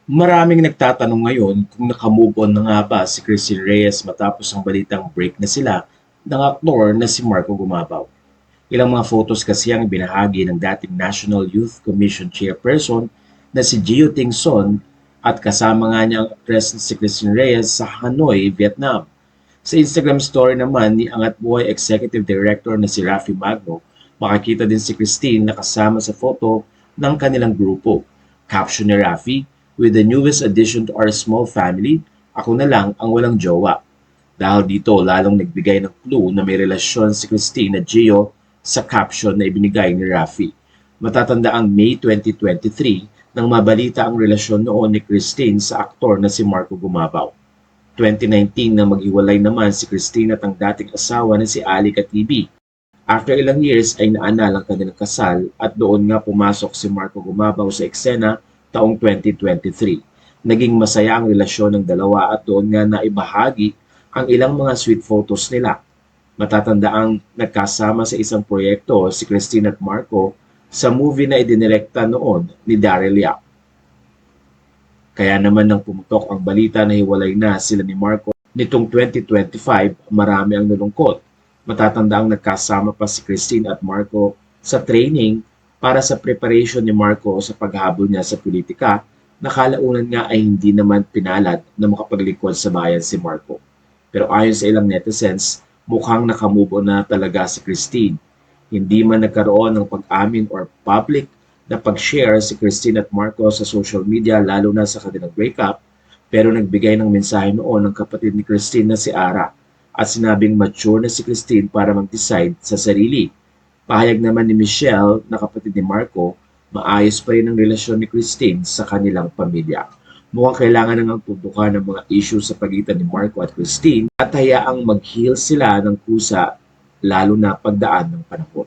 Maraming nagtatanong ngayon kung naka-move on na nga ba si Christine Reyes matapos ang balitang break na sila ng aktor na si Marco Gumabaw. Ilang mga photos kasi ang binahagi ng dating National Youth Commission Chairperson na si Gio Tingson at kasama nga niya ang actress na si Christine Reyes sa Hanoi, Vietnam. Sa Instagram story naman ni Angat Buhay Executive Director na si Rafi Magno, makikita din si Christine na kasama sa photo ng kanilang grupo. Caption ni Rafi, "With the newest addition to our small family, ako na lang ang walang jowa." Dahil dito, lalong nagbigay ng clue na may relasyon si Christine at Gio sa caption na ibinigay ni Rafi. Matatanda ang May 2023 nang mabalita ang relasyon noon ni Christine sa aktor na si Marco Gumabaw. 2019 na maghiwalay naman si Christine at ang dating asawa na si Ali Katibi. After ilang years ay naanal ang kanilang kasal at doon nga pumasok si Marco Gumabaw sa eksena taong 2023. Naging masaya ang relasyon ng dalawa at doon nga naibahagi ang ilang mga sweet photos nila. Matatanda ang nagkasama sa isang proyekto si Christine at Marco sa movie na idinirekta noon ni Daryl Yap. Kaya naman nang pumutok ang balita na hiwalay na sila ni Marco nitong 2025, marami ang nalungkot. Matatanda ang nagkasama pa si Christine at Marco sa training para sa preparation ni Marco sa paghabol niya sa politika na kalaunan nga ay hindi naman pinalad na makapaglingkod sa bayan si Marco. Pero ayon sa ilang netizens, mukhang nakamove on na talaga si Christine. Hindi man nagkaroon ng pag-amin or public na pag-share si Christine at Marco sa social media lalo na sa kanilang breakup, pero nagbigay ng mensahe noon ng kapatid ni Christine na si Ara at sinabing mature na si Christine para mag-decide sa sarili. Pahayag naman ni Michelle na kapatid ni Marco, maayos pa rin ang relasyon ni Christine sa kanilang pamilya. Mukhang kailangan nang tutukan ng mga issue sa pagitan ni Marco at Christine at hayaang mag-heal sila ng kusa lalo na pagdaan ng panahon.